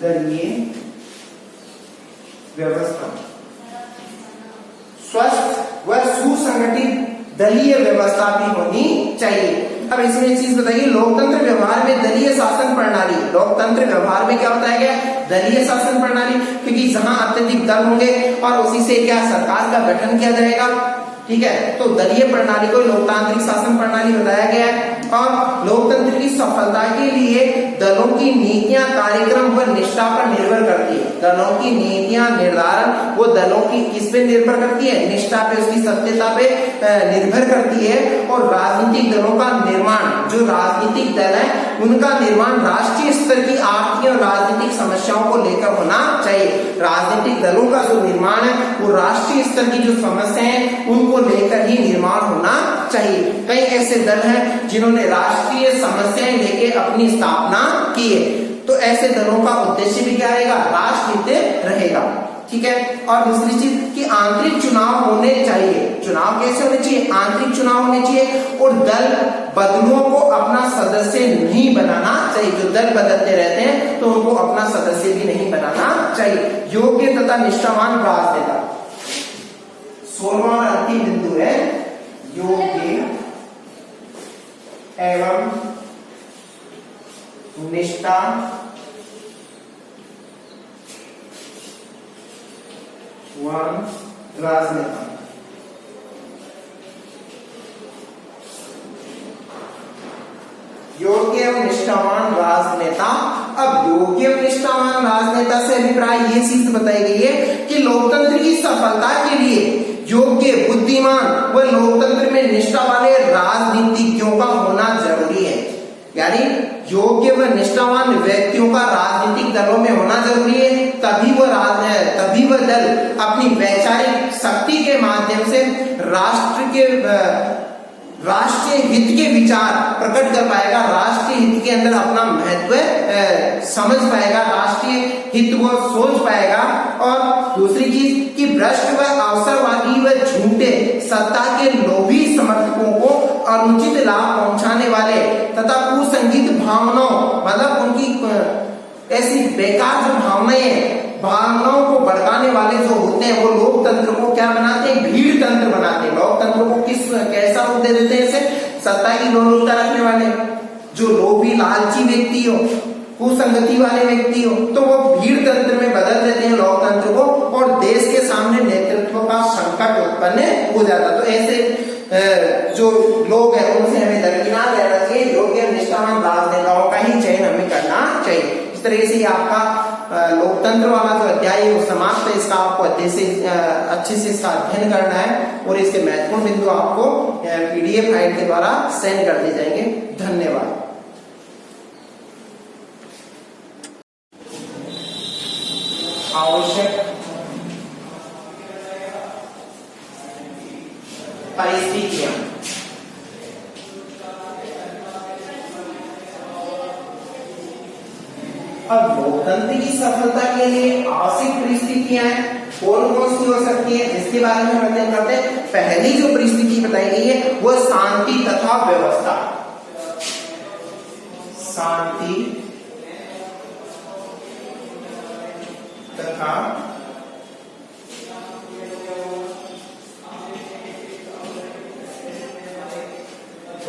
दलीय व्यवस्था, स्वस्थ व सुसंगठित दलीय व्यवस्था भी होनी चाहिए। अब इसमें एक चीज बताइए, लोकतंत्र व्यवहार में दलीय शासन प्रणाली, लोकतंत्र व्यवहार में क्या बताया गया, दलीय शासन प्रणाली, क्योंकि जहां अत्यधिक दल होंगे और उसी से क्या सरकार का गठन किया जाएगा, ठीक है। तो दलीय प्रणाली को लोकतांत्रिक शासन प्रणाली बताया गया है। और लोकतंत्र की सफलता के लिए दलों की नीतियां, कार्यक्रम व निष्ठा पर निर्भर करती है। दलों की नीतियां निर्धारण वो दलों की किस पे निर्भर करती है, निष्ठा पे, उसकी सत्यता पे निर्भर करती है। और राजनीतिक दलों का निर्माण, जो राजनीतिक दल है उनका निर्माण राष्ट्रीय स्तर की आर्थिक और राजनीतिक समस्याओं को लेकर होना चाहिए। राजनीतिक दलों का जो निर्माण है वो राष्ट्रीय स्तर की जो समस्याएं हैं उनको लेकर ही निर्माण होना चाहिए। कई ऐसे दल हैं जिन्होंने राष्ट्रीय समस्याएं लेके अपनी स्थापना की है, तो ऐसे दलों का उद्देश्य भी क्या रहेगा, राष्ट्रहित रहेगा, ठीक है। और दूसरी चीज कि आंतरिक चुनाव होने चाहिए। चुनाव कैसे होने चाहिए, आंतरिक चुनाव होने चाहिए। और दल बदलुओं को अपना सदस्य नहीं बनाना चाहिए। जो दल बदलते रहते हैं तो उनको अपना सदस्य भी नहीं बनाना चाहिए। योग्य तथा निष्ठावान राजनेता, 16वां अंतिम बिंदु है, योग्य एवं निष्ठावान राजनेता। योग्य एवं निष्ठावान राजनेता। अब योग्य एवं निष्ठावान राजनेता से अभिप्राय ये चीज बताई गई है कि लोकतंत्र की सफलता के लिए योग्य, बुद्धिमान व लोकतंत्र में निष्ठा वाले राजनीतिज्ञों का होना जरूरी है। यानी योग्य व निष्ठावान व्यक्तियों का राजनीतिक दलों में होना जरूरी है, तभी वह दल अपनी वैचारिक शक्ति के माध्यम से राष्ट्रीय हित के विचार प्रकट कर पाएगा, राष्ट्रीय हित के अंदर अपना महत्व समझ पाएगा, राष्ट्रीय हित वो सोच पाएगा। और दूसरी चीज कि भ्रष्ट व अवसरवादी व झूठे सत्ता के लोभी समर्थकों को अनुचित लाभ पहुंचाने वाले तथा कुसंगीत भावनाओं, मतलब उनकी ऐसी बेकार जो भावनाओं को भड़काने वाले जो होते हैं वो लोकतंत्र को क्या बनाते हैं, भीड़ तंत्र बनाते हैं। लोकतंत्र को कैसा रूप दे देते हैं, इसे सत्ता की लोलुपता रखने वाले, जो लोभी लालची व्यक्ति हो, कुसंगति वाले व्यक्ति हो, तो वो भीड़ तंत्र में बदल देते हैं लोकतंत्र को, और देश के सामने नेतृत्व का संकट उत्पन्न हो जाता। तो ऐसे जो लोग हैं उनसे हमें दरकिनार रहना चाहिए। योग्य निष्ठावान राजनेताओं का ही चयन हमें करना चाहिए। इस तरह से आपका लोकतंत्र वाला जो अध्याय है वो समाप्त है। इसका आपको अच्छे से इसका अध्ययन करना है और इसके महत्वपूर्ण बिंदु आपको PDF फाइल के द्वारा सेंड कर दिए जाएंगे। धन्यवाद। आवश्यक परिस्थितियां, अब लोकतंत्र की सफलता के लिए आवश्यक परिस्थितियां कौन कौन सी हो सकती है, जिसके बारे में हम अध्ययन करते हैं। पहली जो परिस्थिति बताई गई है वो शांति तथा व्यवस्था। शांति तथा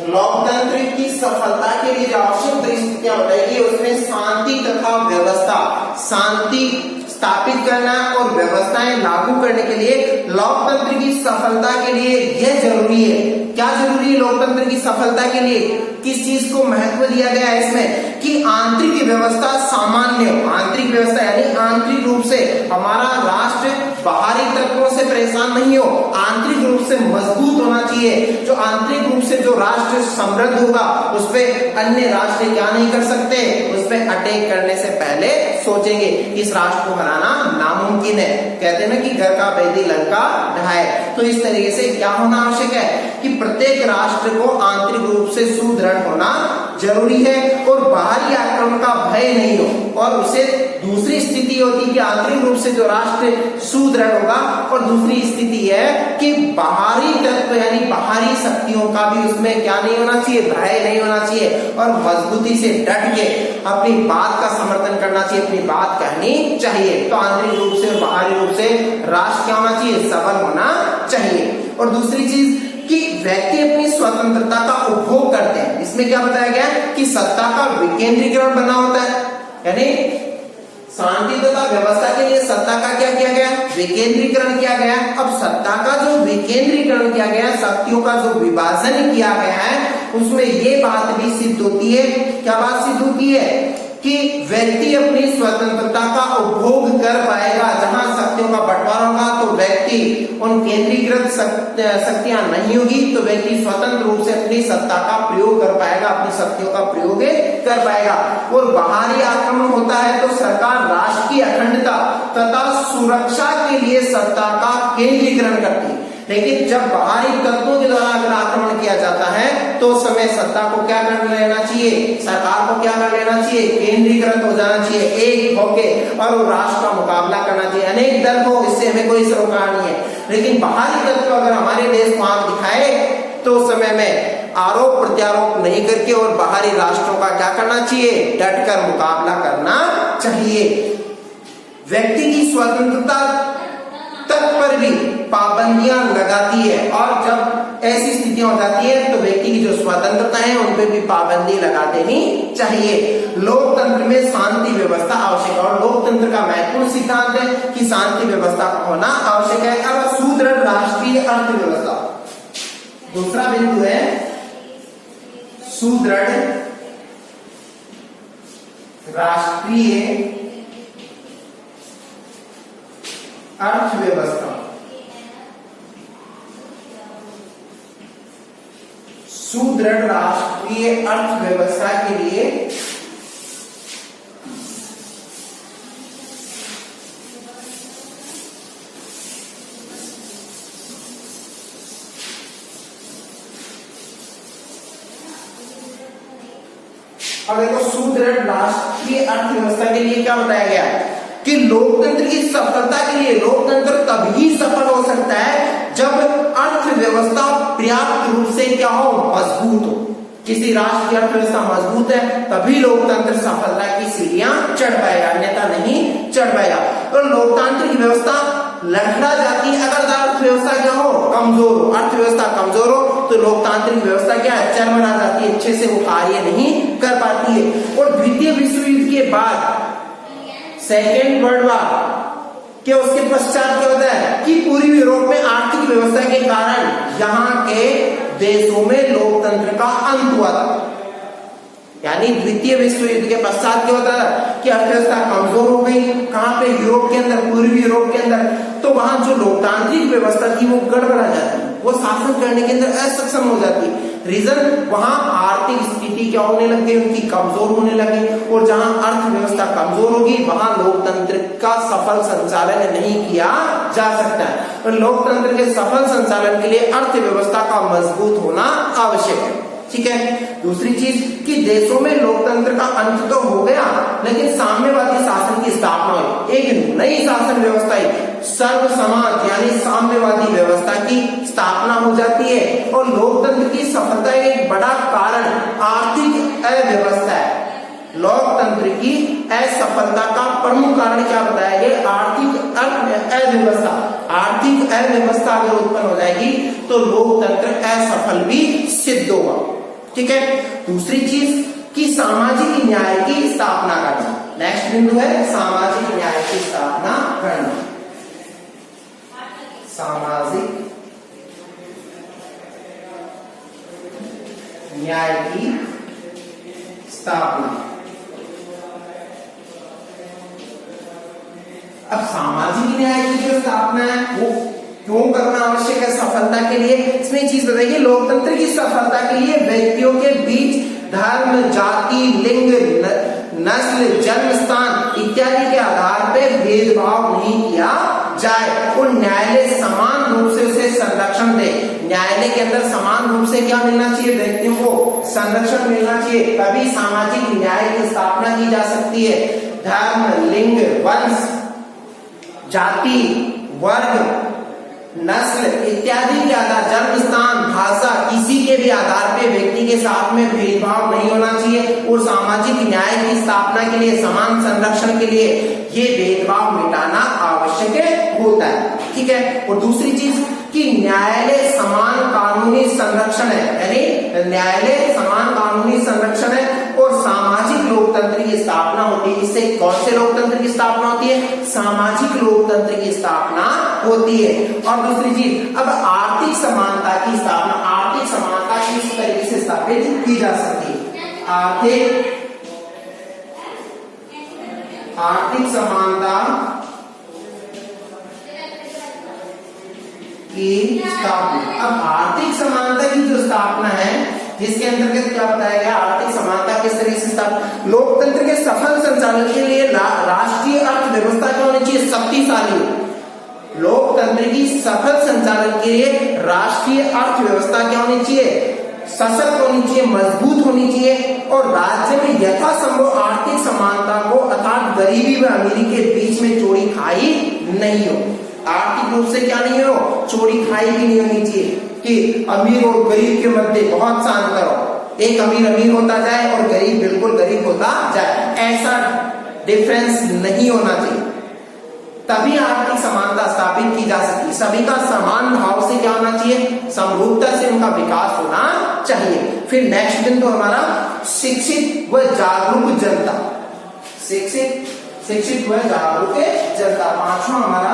लोकतंत्र की सफलता के लिए जो आवश्यक परिस्थितियां बताएगी उसमें शांति तथा व्यवस्था, शांति स्थापित करना और व्यवस्थाएं लागू करने के लिए लोकतंत्र की सफलता के लिए यह जरूरी है। क्या जरूरी है लोकतंत्र की सफलता के लिए, किस चीज को महत्व दिया गया है इसमें कि आंतरिक व्यवस्था सामान्य हो। आंतरिक व्यवस्था यानी आंतरिक रूप से हमारा राष्ट्र बाहरी तत्वों से परेशान नहीं हो, आंतरिक रूप से मजबूत होना चाहिए। जो आंतरिक रूप से जो राष्ट्र समृद्ध होगा उस पर अन्य राष्ट्र क्या नहीं कर सकते, उस पर अटैक करने से पहले सोचेंगे। इस राष्ट्र को हराना नामुमकिन है। कहते हैं ना कि घर का बैदी लंका ढाए। तो इस तरीके से क्या होना आवश्यक है कि प्रत्येक राष्ट्र को आंतरिक रूप से सुदृढ़ होना जरूरी है और बाहरी आक्रमण का भय नहीं हो। और उसे दूसरी स्थिति होती है कि आंतरिक रूप से जो राष्ट्र सुदृढ़ होगा, और दूसरी स्थिति है कि बाहरी तत्व यानी बाहरी शक्तियों का भी उसमें क्या नहीं होना चाहिए, भय नहीं होना चाहिए, और मजबूती से डट के अपनी बात का समर्थन करना चाहिए, अपनी बात कहनी चाहिए। तो आंतरिक रूप से और बाहरी रूप से राष्ट्र क्या होना चाहिए, सबल होना चाहिए। और दूसरी चीज कि व्यक्ति अपनी स्वतंत्रता का उपभोग करते हैं। इसमें क्या बताया गया कि सत्ता का विकेंद्रीकरण बना होता है, यानी शांति तथा व्यवस्था के लिए सत्ता का क्या किया गया, विकेंद्रीकरण किया गया। अब सत्ता का जो विकेंद्रीकरण किया गया, शक्तियों का जो विभाजन किया गया है, उसमें ये बात भी सिद्ध होती है, क्या बात सिद्ध होती है कि व्यक्ति अपनी स्वतंत्रता का उपभोग कर पाएगा। जहां शक्तियों का बंटवारा होगा तो व्यक्ति उन केंद्रीकृत शक्तियां नहीं होगी, तो व्यक्ति स्वतंत्र रूप से अपनी सत्ता का प्रयोग कर पाएगा, अपनी शक्तियों का प्रयोग कर पाएगा। और बाहरी आक्रमण होता है तो सरकार राष्ट्र की अखंडता तथा सुरक्षा के लिए सत्ता का केंद्रीकरण करती है। लेकिन जब बाहरी तत्वों के द्वारा अगर आक्रमण किया जाता है तो उस समय सत्ता को क्या कर लेना चाहिए, सरकार को क्या कर लेना चाहिए, केंद्रीकृत हो जाना चाहिए, एक होके, और राष्ट्र का मुकाबला करना चाहिए। अनेक दल हो, इससे हमें कोई सरोकार नहीं है। लेकिन बाहरी तत्व अगर हमारे देश को आंख दिखाए तो उस समय में आरोप प्रत्यारोप नहीं करके और बाहरी राष्ट्रों का क्या करना चाहिए, डटकर मुकाबला करना चाहिए। व्यक्ति की स्वतंत्रता तक पर भी पाबंदियां लगाती है, और जब ऐसी स्थितियां हो जाती है तो व्यक्ति की जो स्वतंत्रता है उन पे भी पाबंदी लगा देनी चाहिए। लोकतंत्र में शांति व्यवस्था आवश्यक है, और लोकतंत्र का महत्वपूर्ण सिद्धांत है कि शांति व्यवस्था का होना आवश्यक है। अब सुदृढ़ राष्ट्रीय अर्थव्यवस्था, दूसरा बिंदु है सुदृढ़ राष्ट्रीय अर्थव्यवस्था। सुदृढ़ राष्ट्रीय अर्थव्यवस्था के लिए अब देखो, सुदृढ़ राष्ट्रीय अर्थव्यवस्था के लिए क्या बताया गया कि लोकतंत्र की सफलता के लिए, लोकतंत्र तभी सफल हो सकता है जब अर्थव्यवस्था पर्याप्त रूप से क्या हो, मजबूत हो। किसी राष्ट्र की अर्थव्यवस्था मजबूत है तभी लोकतंत्र सफलता की सीढ़ियां चढ़ पाएगा, अन्यथा नहीं चढ़ पाएगा। और लोकतांत्रिक व्यवस्था लड़खड़ा जाती है अगर अर्थव्यवस्था क्या हो, कमजोर हो। अर्थव्यवस्था कमजोर हो तो लोकतांत्रिक व्यवस्था क्या है, चरमरा जाती है, अच्छे से वो कार्य नहीं कर पाती है। और द्वितीय विश्व युद्ध के बाद सेकेंड वर्ल्ड वॉर के उसके पश्चात क्या होता है कि पूर्वी यूरोप में आर्थिक व्यवस्था के कारण यहाँ के देशों में लोकतंत्र का अंत हुआ था। यानी द्वितीय विश्व युद्ध के पश्चात क्या होता है कि अर्थव्यवस्था कमजोर हो गई। कहाँ पे, यूरोप के अंदर, पूर्वी यूरोप के अंदर। तो वहां जो लोकतांत्रिक व्यवस्था थी वो गड़बड़ा जाती, वो शासन करने के अंदर असक्षम हो जाती। रीजन, वहां आर्थिक स्थिति क्या होने लग गई, उनकी कमजोर होने लगी। और जहां अर्थव्यवस्था कमजोर होगी वहां लोकतंत्र का सफल संचालन नहीं किया जा सकता है। और लोकतंत्र के सफल संचालन के लिए अर्थव्यवस्था का मजबूत होना आवश्यक है। ठीक है। दूसरी चीज कि देशों में लोकतंत्र का अंत तो हो गया, लेकिन साम्यवादी शासन की स्थापना हुई, एक नई शासन व्यवस्था, सर्व समाज यानी साम्यवादी व्यवस्था की स्थापना हो जाती है। और लोकतंत्र की सफलता का एक बड़ा कारण आर्थिक अव्यवस्था है। लोकतंत्र की असफलता का प्रमुख कारण क्या बताया गया, आर्थिक अव्यवस्था। आर्थिक अव्यवस्था अगर उत्पन्न हो जाएगी तो लोकतंत्र असफल भी सिद्ध होगा। ठीक है। दूसरी चीज कि सामाजिक न्याय की स्थापना करना। नेक्स्ट बिंदु है सामाजिक न्याय की स्थापना करना। सामाजिक न्याय की स्थापना। अब सामाजिक न्याय की जो स्थापना है वो क्यों करना आवश्यक है सफलता के लिए, इसमें चीज बताइए। लोकतंत्र की सफलता के लिए व्यक्तियों के बीच धर्म, जाति, लिंग, नस्ल, जन्म स्थान इत्यादि के आधार पर भेदभाव नहीं किया जाए और न्यायालय समान रूप से उसे संरक्षण दे। न्यायालय के अंदर समान रूप से क्या मिलना चाहिए? व्यक्तियों को संरक्षण मिलना चाहिए, तभी सामाजिक न्याय की स्थापना की जा सकती है। धर्म, लिंग, वंश, जाति, वर्ग, नस्ल इत्यादि के आधार, जन्म स्थान, भाषा, किसी के भी आधार पे व्यक्ति के साथ में भेदभाव नहीं होना चाहिए और सामाजिक न्याय की स्थापना के लिए, समान संरक्षण के लिए ये भेदभाव मिटाना आवश्यक होता है। ठीक है। और दूसरी चीज कि न्यायालय समान कानूनी संरक्षण है, यानी न्यायालय समान कानूनी संरक्षण है और सामाजिक लोकतंत्र की स्थापना होती है। इससे कौन से लोकतंत्र की स्थापना होती है? सामाजिक लोकतंत्र की स्थापना होती है। और दूसरी चीज, अब आर्थिक समानता की स्थापना, आर्थिक समानता किस तरीके से स्थापित की जा सकती है? आर्थिक समानता की स्थापना। अब आर्थिक समानता की जो स्थापना है, जिसके अंतर्गत क्या बताया गया? आर्थिक समानता किस तरीके से स्थापना? लोकतंत्र के सफल संचालन के लिए राष्ट्रीय अर्थव्यवस्था क्या होनी चाहिए? शक्तिशाली। लोकतंत्र की सफल संचालन के लिए राष्ट्रीय अर्थव्यवस्था क्या होनी चाहिए? सशक्त होनी चाहिए, मजबूत होनी चाहिए और राज्य में यथासंभव आर्थिक समानता को अर्थात गरीबी व अमीरी के बीच में चोरी खाई नहीं हो। आर्थिक रूप से क्या नहीं हो? चोरी खाई भी नहीं होनी चाहिए कि अमीर और गरीब के मध्य बहुत सा अंतर हो, एक अमीर होता जाए और गरीब बिल्कुल गरीब होता जाए, ऐसा डिफरेंस नहीं होना चाहिए। तभी आर्थिक समानता स्थापित की जा सकती। सभी का समान भाव से क्या होना चाहिए? समरूपता से उनका विकास होना चाहिए। फिर नेक्स्ट बिंदु हमारा शिक्षित व जागरूक जनता। शिक्षित व जागरूक जनता, पांचवा हमारा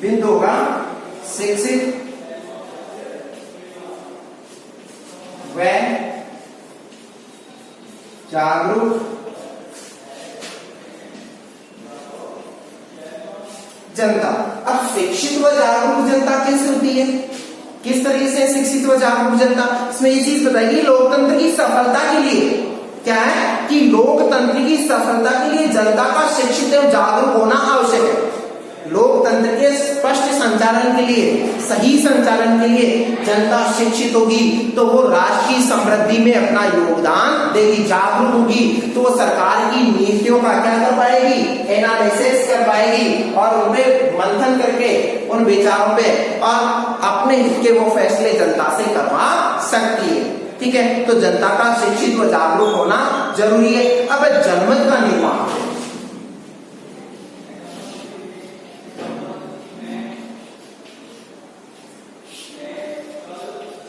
बिंदु होगा शिक्षित व जागरूक जनता। अब शिक्षित व जागरूक जनता कैसे होती है? किस तरीके से शिक्षित व जागरूक जनता? इसमें ये चीज बताइए, लोकतंत्र की सफलता के लिए क्या है कि लोकतंत्र की सफलता के लिए जनता का शिक्षित एवं जागरूक होना आवश्यक है। लोकतंत्र के स्पष्ट संचालन के लिए, सही संचालन के लिए जनता शिक्षित होगी तो वो राष्ट्र की समृद्धि में अपना योगदान देगी। जागरूक होगी तो वो सरकार की नीतियों का क्या कर पाएगी? एनालिसिस कर पाएगी और उनपे मंथन करके उन विचारों पे और अपने हित के वो फैसले जनता से करवा सकती है। ठीक है। तो जनता का शिक्षित व जागरूक होना जरूरी है। अब जनमत का निर्माण,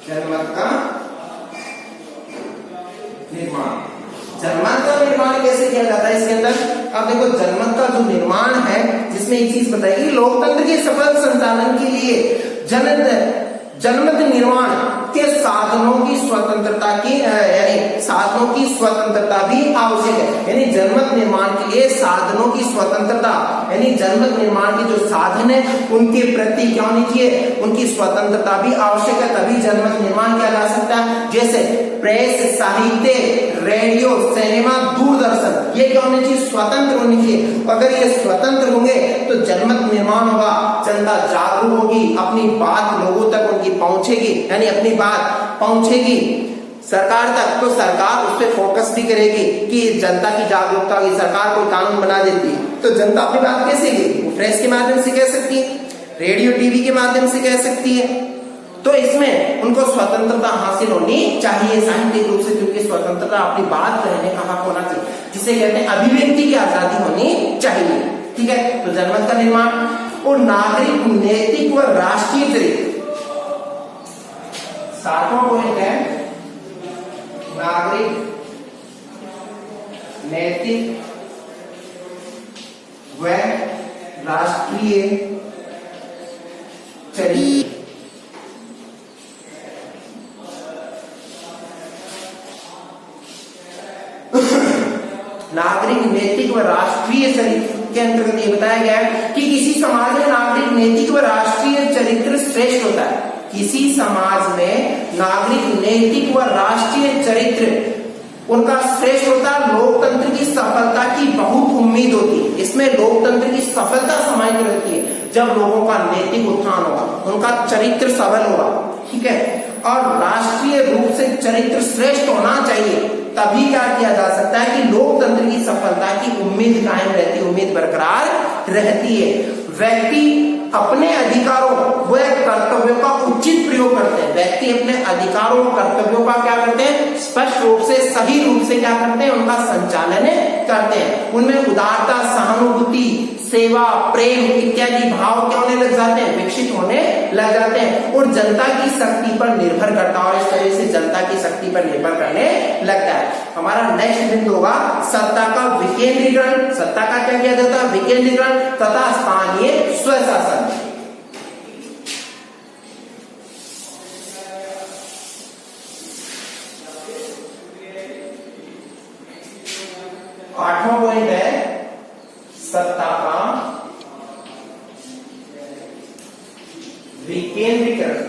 जनमत का निर्माण कैसे किया जाता है? इसके अंदर अब देखो, जनमत का जो निर्माण है जिसमें एक चीज बताइए, लोकतंत्र के सफल संचालन के लिए जनमत निर्माण के साधनों की स्वतंत्रता की यानी साधनों की स्वतंत्रता भी आवश्यक है। यानी जनमत निर्माण के लिए साधनों की स्वतंत्रता, यानी जनमत निर्माण के जो साधन है उनके प्रति क्या होनी चाहिए? उनकी स्वतंत्रता भी आवश्यक है, तभी जनमत निर्माण किया जा सकता है। जैसे प्रेस, साहित्य, रेडियो, सिनेमा, दूरदर्शन, ये क्या होनी चाहिए? स्वतंत्र होनी चाहिए। अगर ये स्वतंत्र होंगे तो जनमत निर्माण होगा, जनता जागरूक होगी, अपनी बात लोगों तक उनकी पहुंचेगी, यानी अपनी बात पहुंचेगी सरकार तक, तो सरकार उस पर फोकस भी करेगी कि जनता की जागरूकता की। सरकार कोई कानून बना देती है तो जनता अपनी बात कैसे कहेगी? प्रेस के माध्यम से कह सकती है, रेडियो टीवी के माध्यम से कह सकती है। तो इसमें उनको स्वतंत्रता हासिल होनी चाहिए साहित्यिक रूप से, क्योंकि स्वतंत्रता अपनी बात कहने का हक होना चाहिए, जिसे कहते हैं अभिव्यक्ति की आजादी होनी चाहिए। ठीक है। तो जनमत का निर्माण और नागरिक नैतिक व राष्ट्रीय चरित्र, सातवां पॉइंट है नागरिक नैतिक व राष्ट्रीय चरित्र। नागरिक नैतिक व राष्ट्रीय चरित्र के अंतर्गत ये बताया गया है कि किसी समाज में नागरिक नैतिक व राष्ट्रीय चरित्र श्रेष्ठ होता है। किसी समाज में नागरिक नैतिक व राष्ट्रीय चरित्र उनका श्रेष्ठ होता है। लोकतंत्र की सफलता की बहुत उम्मीद होती है, इसमें लोकतंत्र की सफलता समाहित रहती है जब लोगों का नैतिक उत्थान होगा, उनका चरित्र सबल होगा, ठीक है, और राष्ट्रीय रूप से चरित्र श्रेष्ठ होना चाहिए, तभी क्या किया जा सकता है कि लोकतंत्र की सफलता की उम्मीद कायम रहती है, उम्मीद बरकरार रहती है। व्यक्ति अपने अधिकारों व कर्तव्यों का उचित प्रयोग करते हैं, व्यक्ति अपने अधिकारों कर्तव्यों का क्या करते हैं, स्पष्ट रूप से सही रूप से क्या करते हैं, उनका संचालन करते हैं। उनमें उदारता, सहानुभूति, सेवा, प्रेम इत्यादि भाव क्या होने लग जाते हैं, विकसित होने लग जाते हैं, और जनता की शक्ति पर निर्भर करता है, और इस तरह से जनता की शक्ति पर निर्भर करने लगता है। हमारा नेक्स्ट बिंदु होगा सत्ता का विकेंद्रीकरण। सत्ता का क्या किया जाता है, विकेंद्रीकरण तथा स्थानीय स्वशासन। 8वां पॉइंट है सत्ता का विकेंद्रीकरण।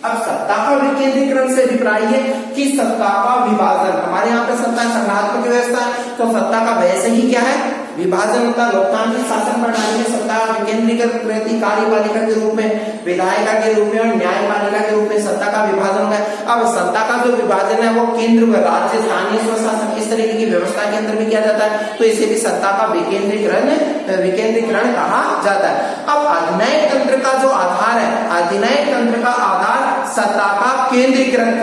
अब सत्ता का विकेंद्रीकरण से अभिप्राय है कि सत्ता का विभाजन। हमारे यहाँ पे सत्ता संघात्मक व्यवस्था है, तो सत्ता का वैसे ही क्या है, विभाजन होता है। लोकतांत्रिक शासन प्रणाली में सत्ता विकेंद्रीकृत रहती, कार्यपालिका के रूप में, विधायिका के रूप में और न्यायपालिका के रूप में सत्ता का विभाजन होता है। अब सत्ता का जो विभाजन है वो केंद्र व राज्य, स्थानीय स्वशासन इस तरीके की व्यवस्था के अंदर भी किया जाता है, तो इसे भी सत्ता का विकेंद्रीकरण कहा जाता है। अब अधिन्याय तंत्र का जो आधार है, अधिन्याय तंत्र का आधार सत्ता का केंद्रीकरण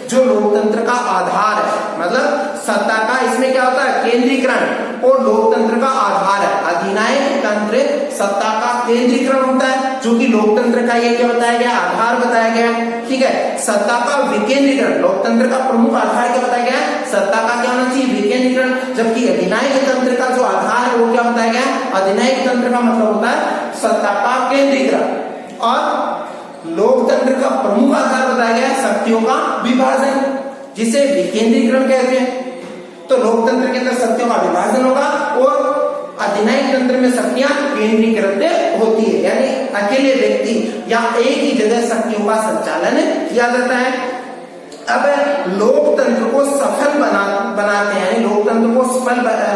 जो लोकतंत्र का आधार है, मतलब सत्ता का इसमें क्या होता है, केंद्रीकरण, और लोकतंत्र का आधार है। अधिन्याय तंत्र सत्ता का केंद्रीकरण होता है, जो कि लोकतंत्र का ये क्या बताया गया, आधार बताया गया, ठीक है। सत्ता का विकेंद्रीकरण, लोकतंत्र का प्रमुख आधार क्या बताया गया, सत्ता का क्या होना चाहिए, विकेंद्रीकरण, जबकि अधिन्याय तंत्र का जो आधार है वो क्या बताया गया, अधिन्याय तंत्र का मतलब होता है सत्ता का केंद्रीकरण, और लोकतंत्र का प्रमुख आधार बताया गया शक्तियों का विभाजन, जिसे विकेंद्रीकरण कहते हैं। तो लोकतंत्र के अंदर शक्तियों का विभाजन होगा और अधिन्याय तंत्र में शक्तियां केंद्रीकृत होती है, यानी अकेले व्यक्ति या एक ही जगह शक्तियों का संचालन किया जाता है। अब लोकतंत्र को सफल बनाते हैं, यानी लोकतंत्र को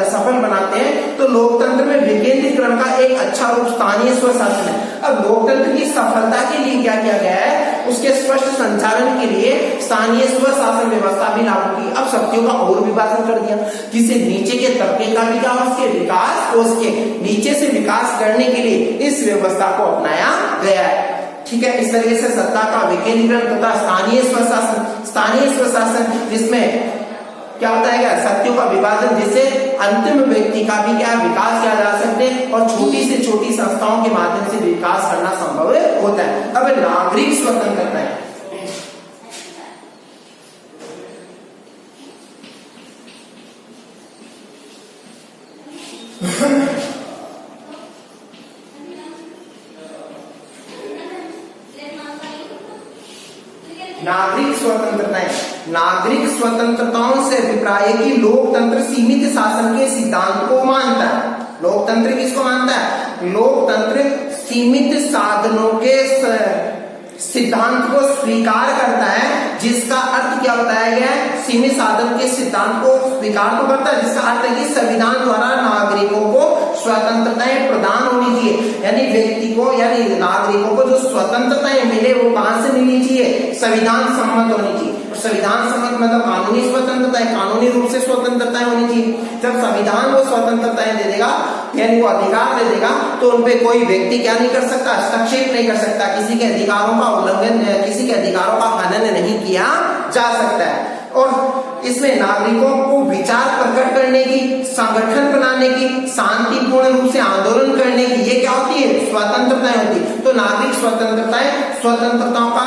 सफल बनाते हैं, तो लोकतंत्र में विकेंद्रीकरण का एक अच्छा रूप स्थानीय स्वशासन है। अब लोकतंत्र की सफलता के लिए क्या किया गया है, उसके स्पष्ट संचालन के लिए स्थानीय स्वशासन व्यवस्था भी लागू की। अब शक्तियों का और विभाजन कर दिया, जिससे नीचे के तबके का भी क्या, उसके विकास, उसके नीचे से विकास करने के लिए इस व्यवस्था को अपनाया गया है, ठीक है। इस तरीके से सत्ता का विकेंद्रीकरण तथा स्थानीय स्वशासन जिसमें क्या बताया गया, शक्तियों का विभाजन, जिससे अंतिम व्यक्ति का भी क्या विकास किया जा सकते हैं और छोटी से छोटी संस्थाओं के माध्यम से विकास करना संभव होता है। अब नागरिक स्वतंत्रता है। नागरिक स्वतंत्रताएं, नागरिक स्वतंत्रताओं से अभिप्राय कि लोकतंत्र सीमित शासन के सिद्धांत को मानता है। लोकतंत्र किसको मानता है, लोकतंत्र सीमित साधनों के सिद्धांत को स्वीकार करता है, जिसका अर्थ क्या बताया गया है, सीमित साधन के सिद्धांत को स्वीकार तो करता है, जिसका अर्थ है कि संविधान द्वारा नागरिकों को स्वतंत्रताएं प्रदान होनी चाहिए, यानी व्यक्ति को, यानी नागरिकों को जो स्वतंत्रताएं मिले वो कहां से मिलनी चाहिए, संविधान सम्मत होनी चाहिए। संविधान सम्मत मतलब कानूनी स्वतंत्रता, कानूनी रूप से स्वतंत्रताएं होनी चाहिए। जब संविधान वो स्वतंत्रताएं दे देगा, यानी वो अधिकार दे देगा, तो उनपे कोई व्यक्ति क्या नहीं कर सकता, हस्तक्षेप नहीं कर सकता, किसी के अधिकारों का उल्लंघन, किसी के अधिकारों का हनन नहीं किया जा सकता है। और इसमें नागरिकों को विचार प्रकट करने की, संगठन बनाने की, शांतिपूर्ण रूप से आंदोलन करने की, ये क्या होती है, स्वतंत्रताएं होती है। तो नागरिक स्वतंत्रताओं का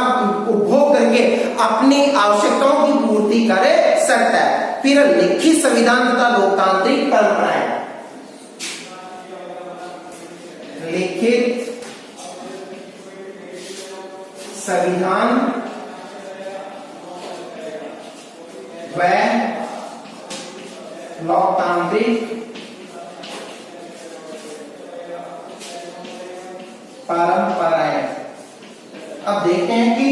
उपभोग करके अपनी आवश्यकताओं की पूर्ति कर सकता है। फिर लिखित संविधान तथा लोकतांत्रिक परंपराएं, लिखित संविधान व लोकतांत्रिक परंपराएं। अब देखते हैं कि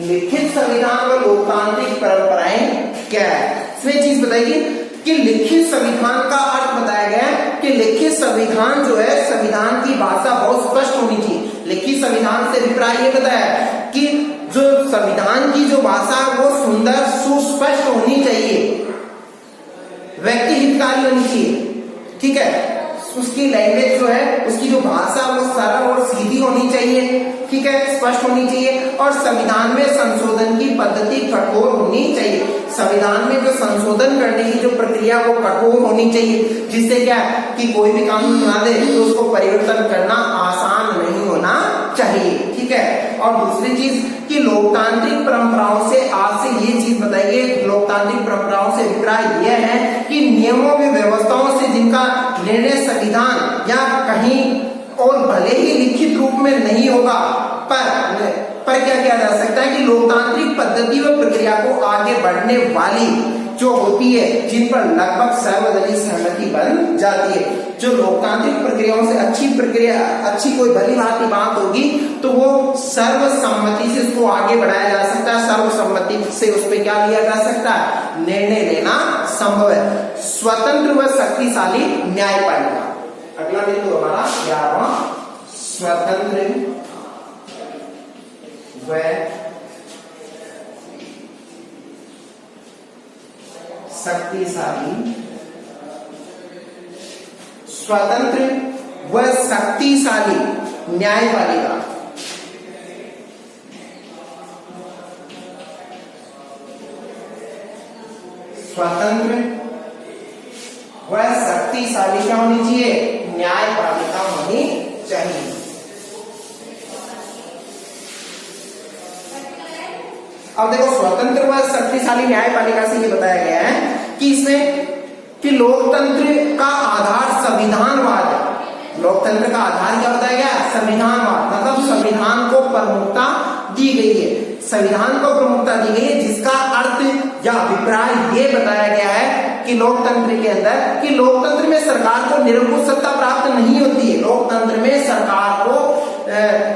लिखित संविधान व लोकतांत्रिक परंपराएं क्या है। इसमें चीज बताइए कि लिखित संविधान का अर्थ बताया गया है कि लिखित संविधान जो है, संविधान की भाषा बहुत स्पष्ट होनी चाहिए। लिखित संविधान से अभिप्राय ये बताया कि जो संविधान की जो भाषा वो सुंदर सुस्पष्ट होनी चाहिए, व्यक्ति हितकारी होनी चाहिए, ठीक है। उसकी लैंग्वेज जो है, उसकी जो भाषा वो सरल और सीधी होनी चाहिए, ठीक है, स्पष्ट होनी चाहिए। और संविधान में संशोधन की पद्धति कठोर होनी चाहिए। संविधान में जो संशोधन करने की जो प्रक्रिया वो कठोर होनी चाहिए, जिससे क्या कि कोई भी कानून बना दे तो उसको परिवर्तन करना आसान नहीं होना चाहिए, ठीक है। और दूसरी चीज कि लोकतांत्रिक परंपराओं से, आज से ये चीज बताइए, लोकतांत्रिक परंपराओं से अभिप्राय यह है कि नियमों में व्यवस्थाओं से जिनका निर्णय संविधान या कहीं और भले ही लिखित रूप में नहीं होगा, पर क्या किया जा सकता है कि लोकतांत्रिक पद्धति व प्रक्रिया को आगे बढ़ने वाली जो होती है, जिन पर लगभग सर्वदलीय सहमति बन जाती है। जो लोकतांत्रिक प्रक्रियाओं से अच्छी कोई भली भांति बात होगी तो वो सर्वसम्मति से उसको आगे बढ़ाया जा सकता है। सर्वसम्मति से उस पर क्या लिया जा सकता है, निर्णय लेना संभव है। स्वतंत्र व शक्तिशाली न्यायपालिका, अगला बिंदु हमारा 11वां, स्वतंत्र व शक्तिशाली, स्वतंत्र व शक्तिशाली न्यायपालिका। स्वतंत्र व शक्तिशाली क्या होनी चाहिए, न्यायपालिका होनी चाहिए। अब देखो, स्वतंत्र व शक्तिशाली न्यायपालिका से ये बताया गया है कि इसमें कि लोकतंत्र का आधार संविधानवाद है। लोकतंत्र का आधार क्या बताया गया, संविधानवाद, मतलब संविधान को प्रमुखता दी गई है। संविधान को प्रमुखता दी गई है, जिसका अर्थ या अभिप्राय ये बताया गया है कि लोकतंत्र के अंदर, कि लोकतंत्र में सरकार को निरंकुश सत्ता प्राप्त नहीं होती है। लोकतंत्र में सरकार को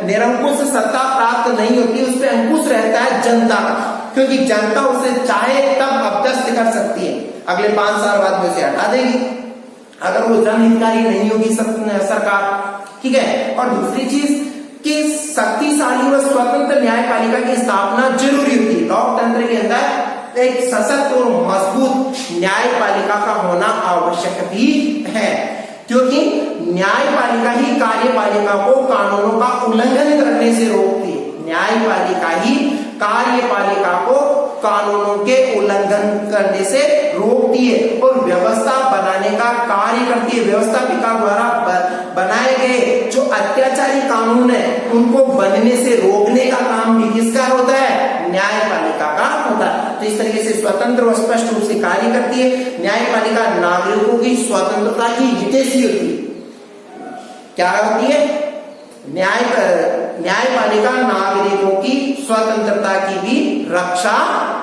निरंकुश सत्ता प्राप्त नहीं होती, उस पर अंकुश रहता है जनता का, क्योंकि जनता उसे चाहे तब अपदस्थ कर सकती है, अगले 5 साल बाद में उसे हटा देगी अगर वो जनहितकारी नहीं होगी सरकार, ठीक है। और दूसरी चीज कि शक्तिशाली व स्वतंत्र न्यायपालिका की स्थापना जरूरी होती है। लोकतंत्र के अंदर एक सशक्त और मजबूत न्यायपालिका का होना आवश्यक भी है, क्योंकि न्यायपालिका ही कार्यपालिका को कानूनों का उल्लंघन करने से रोकती है। न्यायपालिका ही कार्यपालिका को कानूनों के उल्लंघन करने से रोकती है और व्यवस्था बनाने का कार्य करती है। व्यवस्थापिका द्वारा बनाए गए जो अत्याचारी कानून है उनको बनने से रोकने का काम भी किसका होता है, न्यायपालिका का होता है। तो इस तरीके से स्वतंत्र व स्पष्ट रूप से कार्य करती है। न्यायपालिका नागरिकों की स्वतंत्रता की हितैषी होती है। क्या होती है, न्यायपालिका नागरिकों की स्वतंत्रता की भी रक्षा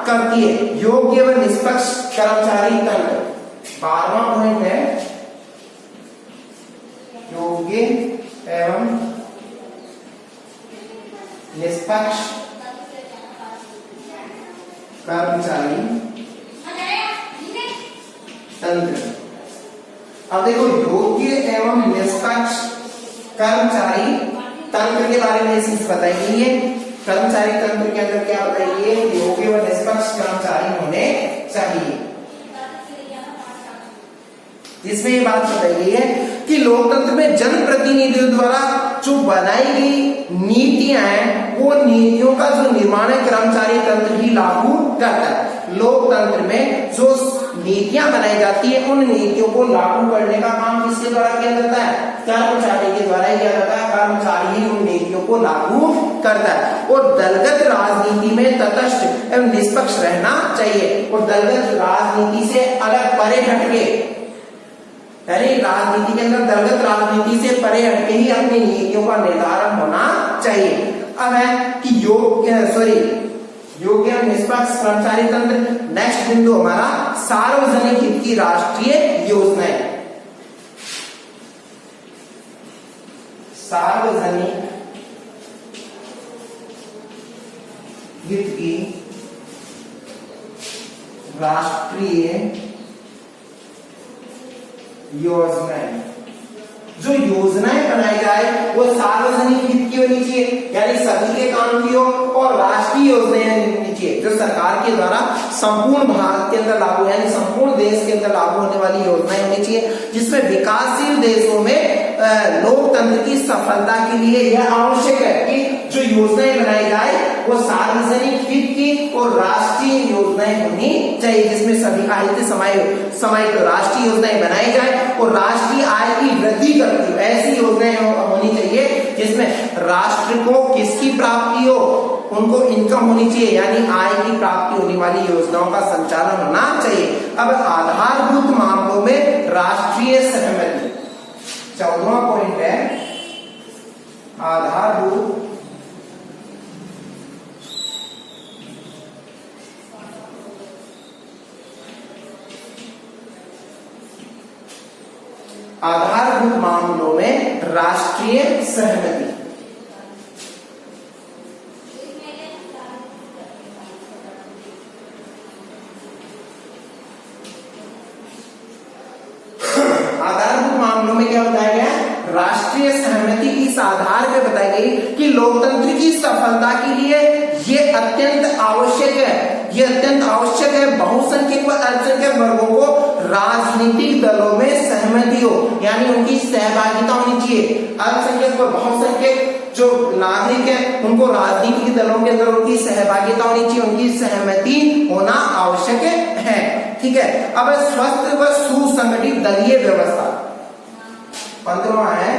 करती है। योग्य व निष्पक्ष कर्मचारी तंत्र, 12वां पॉइंट है, योग्य एवं निष्पक्ष कर्मचारी तंत्र। अब देखो, योग्य एवं निष्पक्ष कर्मचारी तंत्र के बारे में चीज बताई गई है। कर्मचारी तंत्र के अंदर क्या बताइए, योग्य व निष्पक्ष कर्मचारी होने चाहिए, जिसमें ये बात बताई गई है कि लोकतंत्र में जनप्रतिनिधियों द्वारा जो बनाई गई नीतियां हैं, वो नीतियों का जो निर्माण है कर्मचारी तंत्र ही लागू करता है। लोकतंत्र में जो नीतियां बनाई जाती है उन नीतियों को लागू करने का काम किसके द्वारा किया जाता है, कर्मचारी के द्वारा किया जाता है। कर्मचारी ही उन नीतियों को लागू करता है। और दलगत राजनीति में तटस्थ एवं निष्पक्ष रहना चाहिए और दलगत राजनीति से अलग परे हटके, यानी राजनीति के अंदर दलगत राजनीति से परे हटके ही अपनी नीतियों का निर्धारण होना चाहिए। अब है कि योग्य निष्पक्ष कर्मचारी तंत्र। नेक्स्ट बिंदु हमारा सार्वजनिक हित की राष्ट्रीय योजनाएं। सार्वजनिक हित की राष्ट्रीय योजनाएं, जो योजनाएं बनाई जाए वो सार्वजनिक हित की होनी चाहिए, यानी सभी के काम की हो, और राष्ट्रीय योजनाएं होनी चाहिए जो सरकार के द्वारा संपूर्ण भारत के अंदर लागू, यानी संपूर्ण देश के अंदर लागू होने वाली योजनाएं होनी चाहिए, जिसमें विकासशील देशों में लोकतंत्र की सफलता के लिए यह आवश्यक है कि जो योजनाएं बनाई जाए वो सार्वजनिक हित की और राष्ट्रीय योजनाएं होनी चाहिए, जिसमें सभी का हित समाहित राष्ट्रीय योजनाएं बनाई जाए और राष्ट्रीय आय की वृद्धि करती हो ऐसी योजनाएं होनी चाहिए, जिसमें राष्ट्र को किसकी प्राप्ति हो, उनको इनकम होनी चाहिए, यानी आय की प्राप्ति होने वाली योजनाओं का संचालन होना चाहिए। अब आधारभूत मामलों में राष्ट्रीय सहमति, 14वां पॉइंट है आधारभूत मामलों में राष्ट्रीय सहमति। आधारभूत मामलों में क्या बताया गया, राष्ट्रीय सहमति इस आधार पर बताई गई कि लोकतंत्र की सफलता के लिए ये अत्यंत आवश्यक है बहुसंख्यक व अल्पसंख्यक वर्गों को राजनीतिक दलों में सहमति हो, यानी उनकी सहभागिता होनी चाहिए। अल्पसंख्यक व बहुसंख्यक जो नागरिक है उनको राजनीतिक दलों के अंदर उनकी सहभागिता होनी चाहिए, उनकी सहमति होना आवश्यक है। ठीक है, अब स्वस्थ व सुसंगठित दलीय व्यवस्था 15वां है।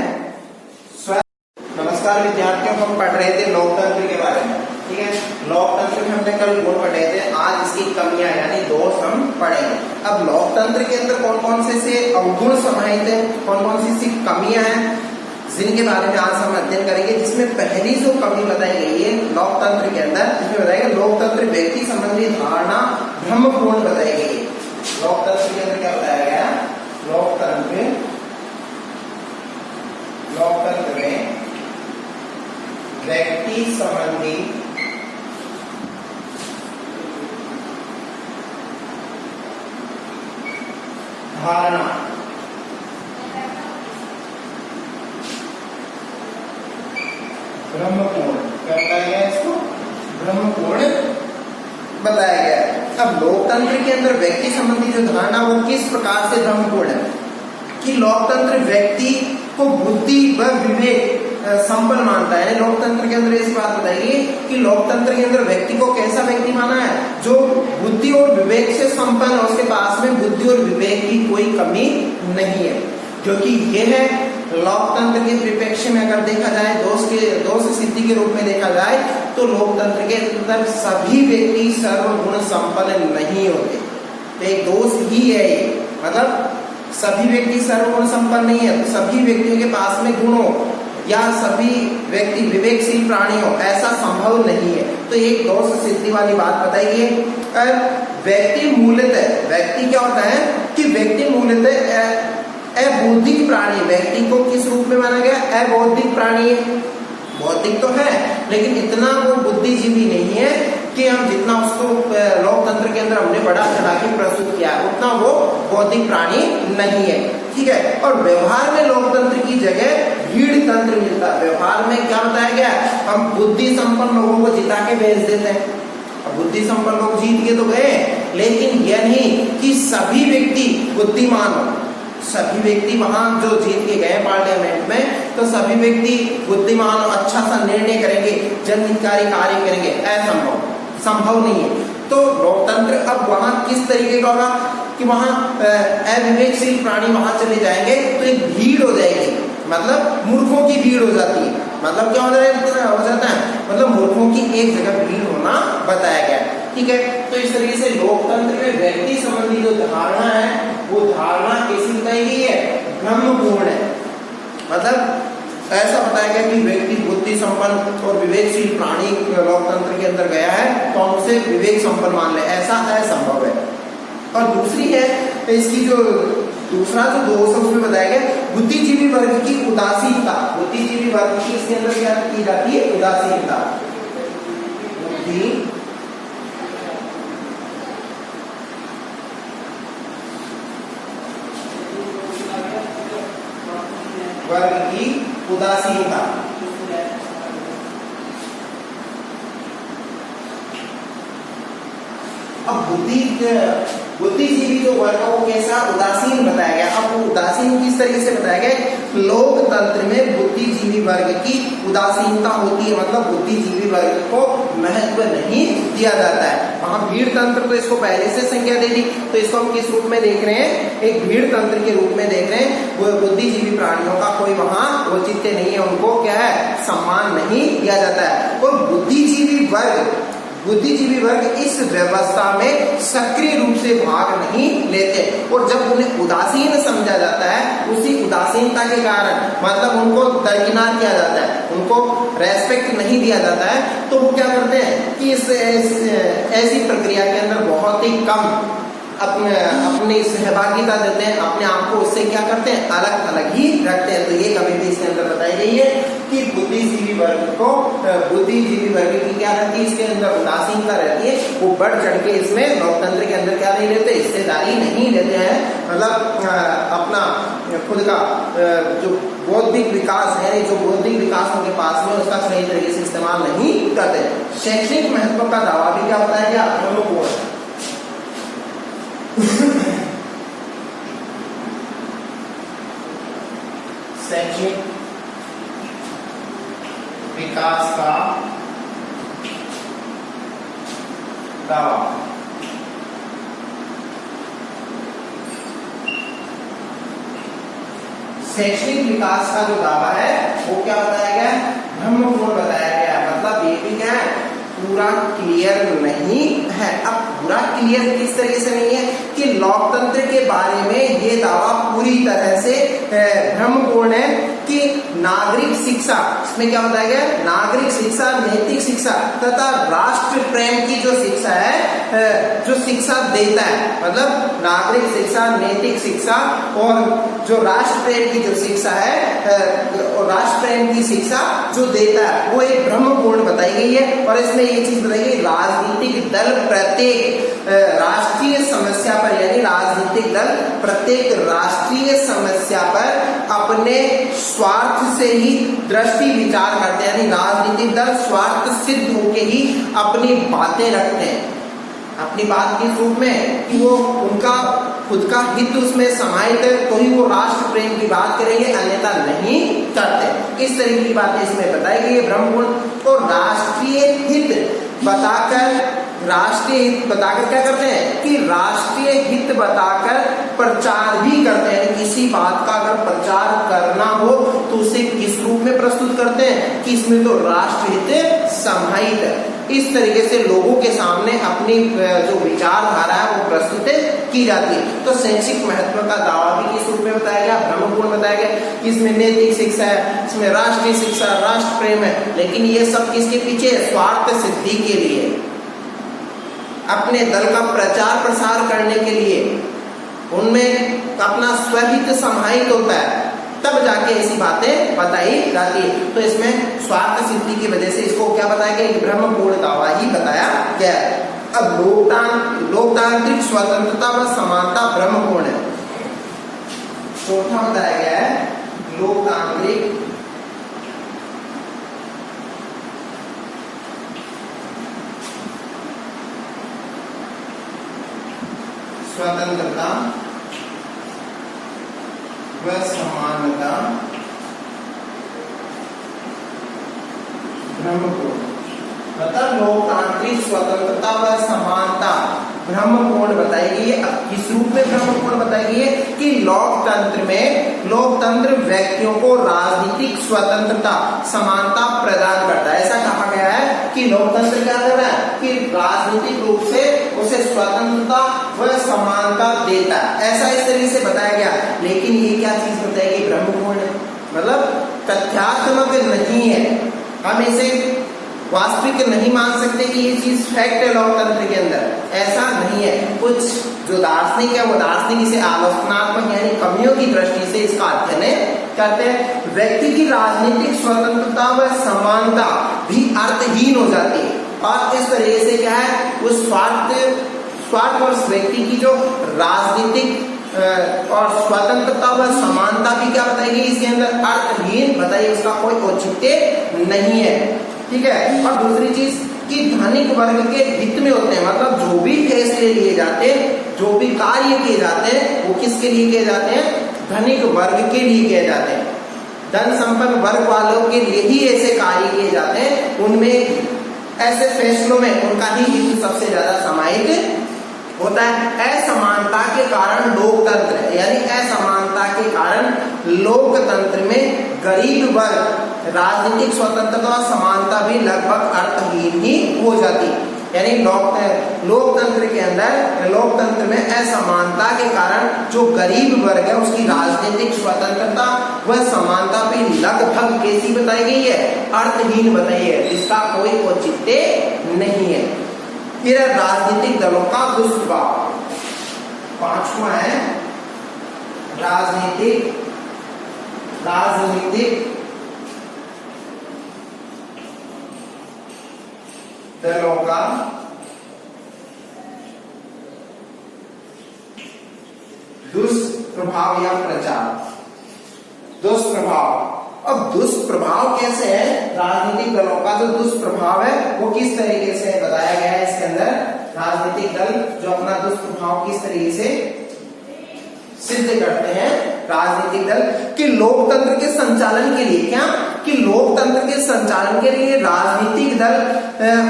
नमस्कार विद्यार्थियों, हम पढ़ रहे थे लोकतंत्र के बारे में। ठीक है, लोकतंत्र में हमने कल गुण पढ़े थे, आज इसकी कमियां यानी दोष हम पढ़ेंगे। अब लोकतंत्र के अंदर कौन कौन से अवगुण समाहित है, कौन कौन सी कमियां हैं, जिनके बारे में आज हम अध्ययन करेंगे। जिसमें पहली जो कमी बताई गई है लोकतंत्र के अंदर, जिसमें बताया गया लोकतंत्र व्यक्ति संबंधी धारणा भ्रमपूर्ण बताई गई है। लोकतंत्र के अंदर क्या बताया गया, लोकतंत्र में व्यक्ति संबंधी धारणा ब्रह्मपूर्ण बताया गया, इसको ब्रह्मपूर्ण बताया गया। अब लोकतंत्र के अंदर व्यक्ति संबंधी जो धारणा वो किस प्रकार से ब्रह्मपूर्ण है कि लोकतंत्र व्यक्ति को बुद्धि व विवेक संपन्न मानता है। लोकतंत्र के अंदर इस बात बताइए कि लोकतंत्र के अंदर व्यक्ति को कैसा व्यक्ति माना है, जो बुद्धि और विवेक से संपन्न है, उसके पास में बुद्धि और विवेक की कोई कमी नहीं है। क्योंकि यह है लोकतंत्र के परिप्रेक्ष्य में अगर देखा जाए, दोष सिद्धि के रूप में देखा जाए तो लोकतंत्र के अंदर सभी व्यक्ति सर्वगुण संपन्न नहीं होते। तो एक दोष ही है ये, मतलब सभी व्यक्ति सर्वगुण संपन्न नहीं है, तो सभी व्यक्तियों के पास में गुण हो या सभी व्यक्ति विवेकशील प्राणी हो, ऐसा संभव नहीं है। तो एक दोष सिद्धि वाली बात बताई है। व्यक्ति मूलतः, व्यक्ति क्या होता है कि व्यक्ति मूलतः अबौद्धिक प्राणी, व्यक्ति को किस रूप में माना गया, अबौद्धिक प्राणी है। बौद्धिक तो है लेकिन इतना वो बुद्धिजीवी नहीं है कि हम जितना उसको लोकतंत्र के अंदर हमने बड़ा चढ़ा के प्रस्तुत किया है उतना वो बौद्धिक प्राणी नहीं है। ठीक है, और व्यवहार में लोकतंत्र की जगह भीड़ तंत्र मिलता है। व्यवहार में क्या बताया गया, हम बुद्धि संपन्न लोगों को जिता के भेज देते हैं। अब बुद्धि संपन्न लोग जीत के तो गए, लेकिन यह नहीं कि सभी व्यक्ति बुद्धिमान हो, सभी व्यक्ति वहां जो जीत के गए पार्लियामेंट में तो सभी व्यक्ति बुद्धिमान और अच्छा सा निर्णय करेंगे, जनहितकारी कार्य करेंगे, संभव नहीं है। तो लोकतंत्र अब वहां किस तरीके का होगा कि वहां अविवेकशील प्राणी वहां चले जाएंगे तो एक भीड़ हो जाएगी, मतलब मूर्खों की भीड़ हो जाती है। मतलब क्या हो जाता है, मतलब मूर्खों की एक जगह भीड़ होना बताया गया। ठीक है, तो इस तरीके से लोकतंत्र में व्यक्ति संबंधी जो धारणा है वो धारणा कैसी बताई गई है, ब्रह्मपूर्ण है। मतलब ऐसा बताया गया कि व्यक्ति बुद्धि संपन्न और विवेकशील प्राणी लोकतंत्र के अंदर गया है तो हम उसे विवेक संपन्न मान ले, ऐसा असंभव है। और दूसरी है इसकी जो दूसरा जो दोष है उसमें बताया गया बुद्धिजीवी वर्ग की उदासीनता। बुद्धिजीवी वर्ग की इसके अंदर क्या की जाती है, उदासीनता। बुद्धि उदासीनता। अब बुद्धिजीवी जो वर्ग है वो कैसा उदासीन बताया गया। अब वो उदासीन किस तरीके से बताया गया, लोकतंत्र में बुद्धिजीवी वर्ग की उदासीनता होती है, मतलब बुद्धिजीवी वर्ग को महत्व नहीं दिया जाता है। वहां भीड़ तंत्र तो इसको पहले से संज्ञा दे दी, तो इसको हम किस रूप में देख रहे हैं, एक भीड़ तंत्र के रूप में देख रहे हैं। वो बुद्धिजीवी प्राणियों का कोई वहां औचित्य नहीं है, उनको क्या है, सम्मान नहीं दिया जाता है। और बुद्धिजीवी वर्ग इस व्यवस्था में सक्रिय रूप से भाग नहीं लेते, और जब उन्हें उदासीन समझा जाता है, उसी उदासीनता के कारण मतलब उनको दरकिनार किया जाता है, उनको रेस्पेक्ट नहीं दिया जाता है, तो वो क्या करते हैं कि इस ऐसी प्रक्रिया के अंदर बहुत ही कम अपनी सहभागिता देते हैं, अपने आप को उससे क्या करते हैं, अलग अलग ही रखते हैं। तो ये कभी भी इसके अंदर बताई गई है कि बुद्धिजीवी वर्ग की क्या रहती है, इसके अंदर उदासीनता रहती है, वो बढ़ चढ़ के इसमें लोकतंत्र के अंदर क्या नहीं लेते, हिस्सेदारी नहीं लेते हैं, मतलब अपना खुद का जो बौद्धिक विकास है, जो बौद्धिक विकास उनके पास में उसका सही तरीके से इस्तेमाल नहीं करते। शैक्षणिक महत्व का दावा भी क्या होता है, क्या भ्रमपूर्ण शैक्षणिक विकास का दावा। शैक्षणिक विकास का जो दावा है वो क्या बताया गया, भ्रमपूर्ण बताया गया। मतलब ये भी क्या है, पूरा क्लियर नहीं है। अब पूरा क्लियर किस तरीके से नहीं है कि लोकतंत्र के बारे में ये दावा पूरी तरह से भ्रमपूर्ण है कि नागरिक शिक्षा, इसमें क्या बताया गया, नागरिक शिक्षा, नैतिक शिक्षा तथा राष्ट्र प्रेम की जो शिक्षा है, जो शिक्षा देता है, मतलब नागरिक शिक्षा, नैतिक शिक्षा और जो राष्ट्र प्रेम की जो शिक्षा है, और राष्ट्र प्रेम की शिक्षा जो देता है, वो एक भ्रमपूर्ण बताई गई है। और इसमें ये चीज बताई गई, राजनीतिक दल प्रत्येक राष्ट्रीय समस्या पर, यानी राजनीतिक दल प्रत्येक राष्ट्रीय समस्या पर अपने स्वार्थ से ही दृष्टि विचार करते हैं, यानी राजनीतिक दल स्वार्थ सिद्ध होके ही अपनी बातें रखते हैं, अपनी बात किस रूप में कि वो उनका खुद का हित उसमें समाहित है, तो ही वो राष्ट्र प्रेम की बात करेंगे, अन्यथा नहीं करते। इस तरीके की बातें इसमें बताई गई है भ्रमपूर्ण। और राष्ट्रीय हित बताकर क्या करते हैं कि राष्ट्रीय हित बताकर प्रचार भी करते हैं। किसी बात का अगर प्रचार करना हो तो उसे किस रूप में प्रस्तुत करते हैं कि इसमें तो राष्ट्र हित समाहित है। इस तरीके से लोगों के सामने अपनी जो विचारधारा है वो प्रस्तुत की जाती है। तो शैक्षिक महत्व का दावा भी किस रूप में बताया गया, भ्रमपूर्ण बताया गया। इसमें नैतिक शिक्षा है, इसमें राष्ट्रीय शिक्षा, राष्ट्र प्रेम है, लेकिन ये सब किसके पीछे, स्वार्थ सिद्धि के लिए, अपने दल का प्रचार प्रसार करने के लिए, उनमें अपना स्वहित समाहित होता है, तब जाके ऐसी बातें बताई जाती है। तो इसमें स्वार्थ सिद्धि की वजह से इसको क्या बताया गया, कि भ्रमपूर्ण दावा ही बताया गया। अब लोकतांत्रिक स्वतंत्रता व समानता भ्रमपूर्ण है। चौथा बताया गया है लोकतांत्रिक स्वतंत्रता व समानता भ्रमपूर्ण। मतलब लोकतांत्रिक स्वतंत्रता व समानता भ्रमपूर्ण बताई गई है। अब किस रूप में भ्रमपूर्ण बताई गई है कि लोकतंत्र व्यक्तियों को राजनीतिक स्वतंत्रता, समानता प्रदान करता है। ऐसा कहा गया है कि लोकतंत्र क्या कर रहा है कि राजनीतिक रूप से उसे स्वतंत्रता व समानता देता है, ऐसा इस तरीके से बताया गया। लेकिन ये क्या चीज बताई गई, भ्रमपूर्ण है, मतलब तथ्यात्मक नहीं है। हम इसे वास्तविक नहीं मान सकते कि ये चीज फैक्ट है लोकतंत्र के अंदर, ऐसा नहीं है। कुछ जो दार्शनिक है वो दार्शनिक इसे आलोचनात्मक यानी कमियों की दृष्टि से इसका अध्ययन करते हैं। व्यक्ति की राजनीतिक स्वतंत्रता व समानता भी अर्थहीन हो जाती है, और इस तरीके से क्या है, उस स्वार्थ और व्यक्ति की जो राजनीतिक और स्वतंत्रता व समानता भी क्या बताएगी इसके अंदर अर्थहीन बताइए, उसका कोई औचित्य नहीं है। ठीक है। और दूसरी चीज कि धनिक वर्ग के हित में होते हैं, मतलब जो भी फैसले लिए जाते हैं, जो भी कार्य किए जाते हैं वो किसके लिए किए जाते हैं, धनिक वर्ग के लिए किए जाते हैं। धन संपन्न वर्ग वालों के लिए ही ऐसे कार्य किए जाते हैं, उनमें ऐसे फैसलों में उनका ही हित सबसे ज्यादा समाहित होता है। असमानता के कारण लोकतंत्र यानी असमानता के कारण लोकतंत्र में गरीब वर्ग राजनीतिक स्वतंत्रता और समानता भी लगभग अर्थहीन ही हो जाती, यानी लोकतंत्र के अंदर लोकतंत्र में असमानता के कारण जो गरीब वर्ग है उसकी राजनीतिक स्वतंत्रता व समानता भी लगभग कैसी बताई गई है, अर्थहीन बताई है, इसका कोई औचित्य नहीं है। फिर राजनीतिक दलों का दुष्प्रभाव, पांचवा है राजनीतिक दलों का दुष्प्रभाव या प्रचार। दुष्प्रभाव, अब दुष्प्रभाव कैसे है, राजनीतिक दलों का जो दुष्प्रभाव है वो किस तरीके से बताया गया है इसके अंदर। राजनीतिक दल जो अपना दुष्प्रभाव किस तरीके से सिद्ध करते हैं, राजनीतिक दल कि लोकतंत्र के संचालन के लिए क्या, कि लोकतंत्र के संचालन के लिए राजनीतिक दल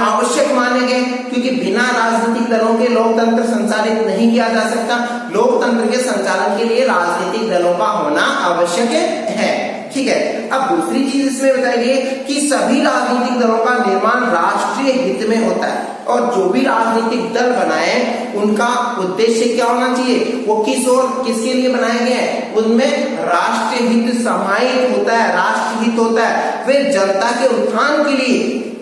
आवश्यक माने गए, क्योंकि बिना राजनीतिक दलों के लोकतंत्र संचालित नहीं किया जा सकता। लोकतंत्र के संचालन के लिए राजनीतिक दलों का होना आवश्यक है। ठीक है। अब दूसरी चीज इसमें बताई गई कि सभी राजनीतिक दलों का निर्माण राष्ट्रीय हित में होता है, और जो भी राजनीतिक दल बनाए उनका उद्देश्य क्या होना चाहिए, वो किस और किसके लिए बनाए गए हैं, उनमें राष्ट्रीय हित समाहित होता है, राष्ट्र हित होता है। वे जनता के उत्थान के लिए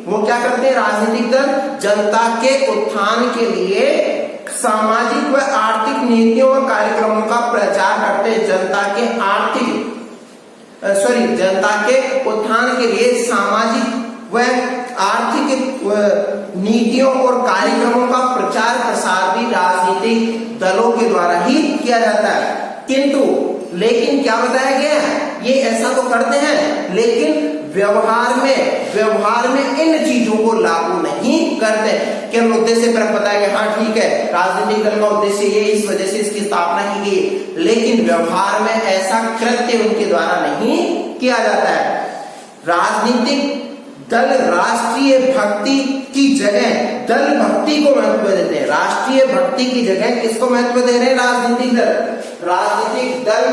वो क्या करते हैं, राजनीतिक दल जनता के उत्थान के लिए सामाजिक व आर्थिक नीतियों और कार्यक्रमों का प्रचार करते हैं। जनता के उत्थान के लिए सामाजिक व आर्थिक नीतियों और कार्यक्रमों का प्रचार प्रसार भी राजनीतिक दलों के द्वारा ही किया जाता है। किंतु लेकिन क्या बताया गया है, ये ऐसा तो करते हैं लेकिन व्यवहार में इन चीजों को लागू नहीं करते। केवल उद्देश्य पर बताया गया, हाँ ठीक है राजनीतिक दल का उद्देश्य ये, इस वजह से इसकी स्थापना की गई, लेकिन व्यवहार में ऐसा कृत्य उनके द्वारा नहीं किया जाता है। राजनीतिक दल राष्ट्रीय भक्ति की जगह दल भक्ति को महत्व देते हैं। राष्ट्रीय भक्ति की जगह किसको महत्व दे रहे हैं, राजनीतिक दल। राजनीतिक दल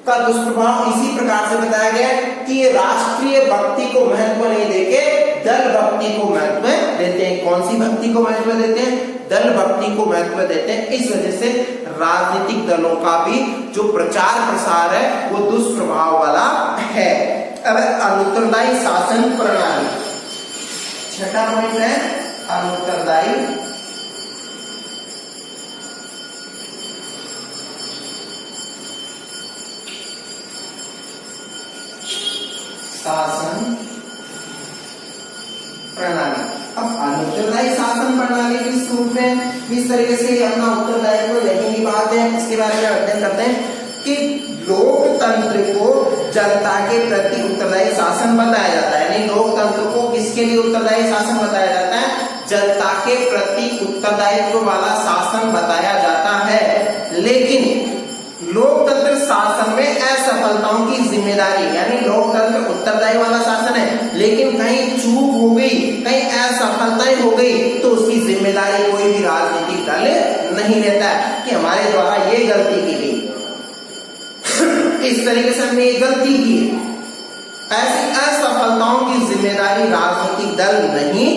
का दुष्प्रभाव इसी प्रकार से बताया गया कि ये राष्ट्रीय भक्ति को महत्व नहीं देके दल भक्ति को महत्व देते हैं। कौन सी भक्ति को महत्व देते हैं, दल भक्ति को महत्व देते हैं। इस वजह से राजनीतिक दलों का भी जो प्रचार प्रसार है वो दुष्प्रभाव वाला है। अब अनुत्तरदायी शासन प्रणाली, छठा पॉइंट है अनुत्तरदायी शासन प्रणाली। अब अनुत्तरदायी शासन प्रणाली किस रूप में, किस तरीके से अपना उत्तरदायित्व यही निभाते हैं, इसके बारे में अध्ययन करते हैं कि लोकतंत्र को जनता के प्रति उत्तरदायी शासन बताया जाता है। यानी लोकतंत्र को किसके लिए उत्तरदायी शासन बताया जाता है, जनता के प्रति उत्तरदायित्व वाला शासन बताया जाता है। लेकिन लोकतंत्र शासन में असफलताओं की जिम्मेदारी, यानी लोकतंत्र उत्तरदायी वाला शासन है लेकिन कहीं चूक हो गई, कहीं असफलताएं हो गई तो उसकी जिम्मेदारी कोई भी राजनीतिक दल नहीं लेता है कि हमारे द्वारा ये गलती की गई, इस तरीके से हमने ये गलती की। ऐसी असफलताओं की जिम्मेदारी राजनीतिक दल नहीं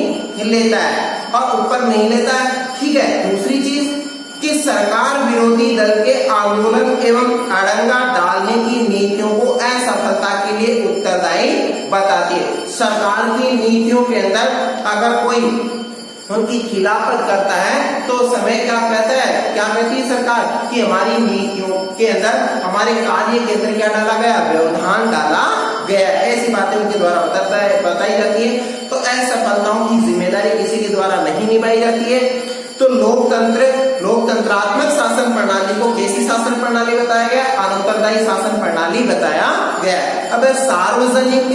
लेता है और ऊपर नहीं लेता है। ठीक है। दूसरी चीज कि सरकार विरोधी दल के आंदोलन एवं अड़ंगा डालने की नीतियों को असफलता के लिए उत्तरदायी बताती है। सरकार की नीतियों के अंदर अगर कोई उनकी खिलाफत करता है तो समय क्या कहता है, क्या कहती है सरकार कि हमारी नीतियों के अंदर, हमारे कार्य के अंदर क्या डाला गया, व्यवधान डाला गया। ऐसी बातें उनके द्वारा बताई जाती है। तो असफलताओं की जिम्मेदारी किसी के द्वारा नहीं निभाई जाती है। तो लोकतंत्रात्मक शासन प्रणाली को कैसी शासन प्रणाली बताया गया? अनुत्तरदायी शासन प्रणाली बताया गया। अब सार्वजनिक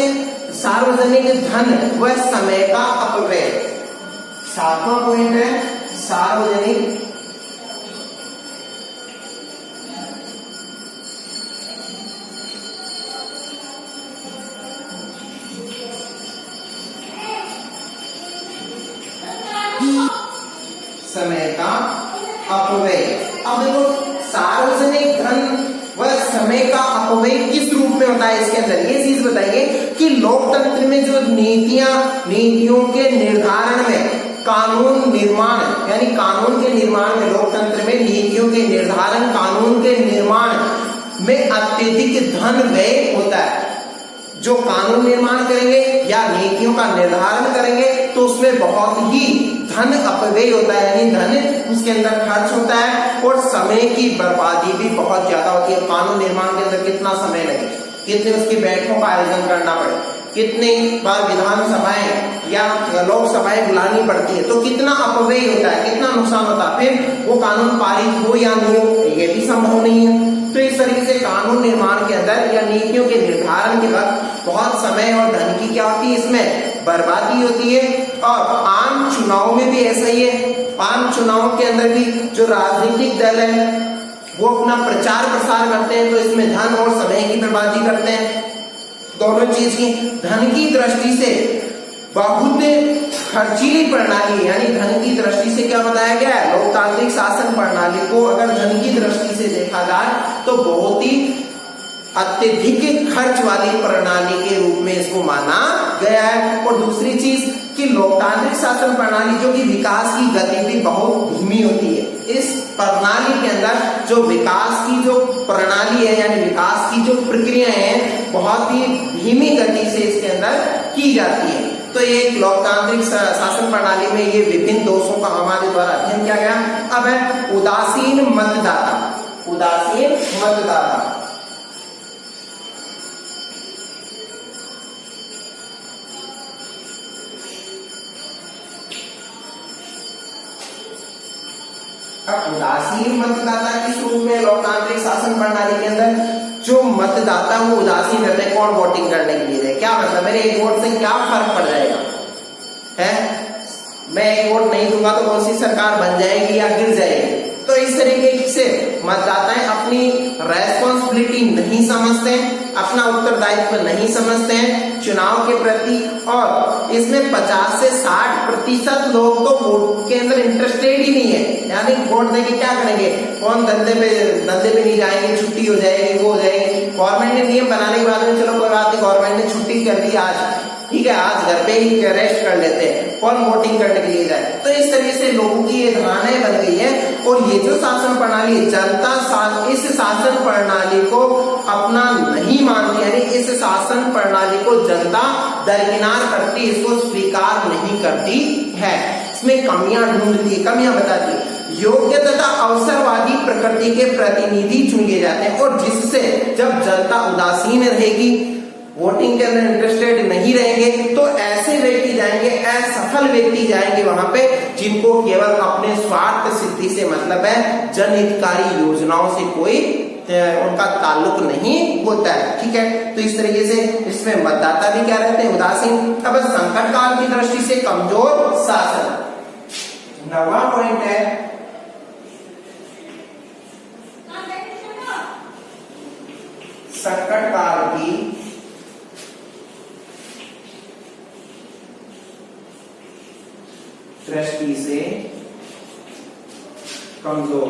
धन व समय का अपव्यय, 7वां पॉइंट है सार्वजनिक समय का अपव्यय। अब देखो सार्वजनिक धन व समय का अपव्यय किस रूप में होता है इसके अंदर ये चीज बताइए कि लोकतंत्र में जो नीतियों के निर्धारण में कानून निर्माण यानी कानून के निर्माण में लोकतंत्र में नीतियों के निर्धारण कानून के निर्माण में अत्यधिक धन व्यय होता है। जो कानून निर्माण करेंगे या नीतियों का निर्धारण करेंगे तो उसमें बहुत ही धन अपव्यय होता है यानी धन उसके अंदर खर्च होता है और समय की बर्बादी भी बहुत ज्यादा होती है। कानून निर्माण के अंदर कितना समय लगे, कितने उसकी बैठकों का आयोजन करना पड़े, कितने बार विधानसभाएं या लोकसभाएं बुलानी पड़ती है, तो कितना अपव्यय होता है, कितना नुकसान होता है। फिर वो कानून पारित हो या नहीं हो ये भी संभव नहीं है। तो इस तरीके से कानून निर्माण के अंदर या नीतियों के निर्धारण के वक्त बहुत समय और धन की क्या होती है इसमें बर्बादी होती है। और आम चुनाव में भी ऐसा ही है। आम चुनाव के अंदर भी जो राजनीतिक दल है वो अपना प्रचार प्रसार करते हैं तो इसमें धन और समय की बर्बादी करते हैं। दोनों चीज की धन की दृष्टि से बहुत खर्चीली प्रणाली यानी धन की दृष्टि से क्या बताया गया है लोकतांत्रिक शासन प्रणाली को अगर धन की दृष्टि से देखा जाए तो बहुत ही अत्यधिक खर्च वाली प्रणाली के रूप में इसको माना गया है। और दूसरी चीज कि लोकतांत्रिक शासन प्रणाली जो कि विकास की गति भी बहुत धीमी होती है। इस प्रणाली के अंदर जो विकास की जो प्रणाली है यानी विकास की जो प्रक्रिया है बहुत ही धीमी गति से इसके अंदर की जाती है। तो ये लोकतांत्रिक शासन प्रणाली में ये विभिन्न दोषों का हमारे द्वारा अध्ययन किया गया। अब है उदासीन मतदाता। अब उदासीन मतदाता किस रूप में लोकतांत्रिक शासन प्रणाली के अंदर जो मतदाता वो उदासीन रहते हैं कौन वोटिंग करने के लिए है। क्या मतलब मेरे एक वोट से क्या फर्क पड़ जाएगा है, मैं एक वोट नहीं दूंगा तो कौन सी सरकार बन जाएगी या गिर जाएगी। तो इस तरीके से मतदाताएं अपनी रेस्पॉन्सिबिलिटी नहीं समझते हैं, अपना उत्तरदायित्व नहीं समझते हैं चुनाव के प्रति। और इसमें 50 से 60% लोग तो वोट के अंदर इंटरेस्टेड ही नहीं है यानी वोट देके क्या करेंगे, कौन धंधे पे नहीं जाएंगे, छुट्टी हो जाएगी वो हो जाएगी। गवर्नमेंट ने नियम बनाने के बाद में चलो कोई बात नहीं गवर्नमेंट ने छुट्टी कर दी आज ठीक है आज घर पे ही रेस्ट कर लेते हैं, कौन वोटिंग करने के लिए जाए। तो इस तरीके से लोगों की ये धारणाएं बन गई है। और ये जो शासन प्रणाली जनता इस शासन प्रणाली को अपना नहीं मानती यानी इस शासन प्रणाली को जनता दरकिनार करती, इसको स्वीकार नहीं करती है, इसमें कमियां ढूंढती है, कमियां बताती है। योग्य तथा अवसरवादी प्रकृति के प्रतिनिधि चुने जाते हैं और जिससे जब जनता उदासीन रहेगी वोटिंग के अंदर इंटरेस्टेड नहीं रहेंगे तो ऐसे व्यक्ति जाएंगे, असफल व्यक्ति जाएंगे वहां पे जिनको केवल अपने स्वार्थ सिद्धि से मतलब है, जनहितकारी योजनाओं से कोई उनका ताल्लुक नहीं होता है। ठीक है, तो इस तरीके से इसमें मतदाता भी क्या रहते हैं उदासीन। अब संकट काल की दृष्टि से कमजोर शासन, 9वां पॉइंट है संकट काल की दृष्टि से कमजोर।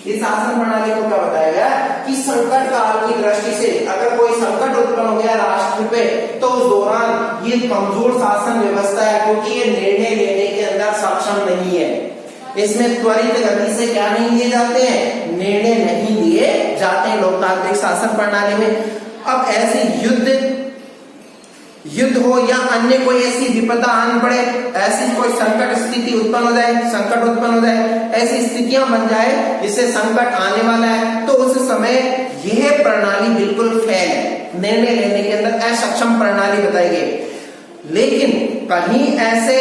इस शासन प्रणाली को क्या बताया गया कि संकट काल की दृष्टि से अगर कोई संकट उत्पन्न हो गया राष्ट्र पे तो उस दौरान ये कमजोर शासन व्यवस्था है क्योंकि ये निर्णय लेने के अंदर सक्षम नहीं है। इसमें त्वरित गति से क्या नहीं लिए जाते हैं, निर्णय नहीं लिए जाते हैं लोकतांत्रिक शासन प्रणाली में। अब ऐसे युद्ध हो या अन्य कोई ऐसी विपदा आन पड़े, ऐसी कोई संकट स्थिति उत्पन्न हो जाए, ऐसी स्थितियां बन जाए जिससे संकट आने वाला है तो उस समय यह प्रणाली बिल्कुल फेल है। निर्णय लेने के अंदर असक्षम प्रणाली बताई गई। लेकिन कहीं ऐसे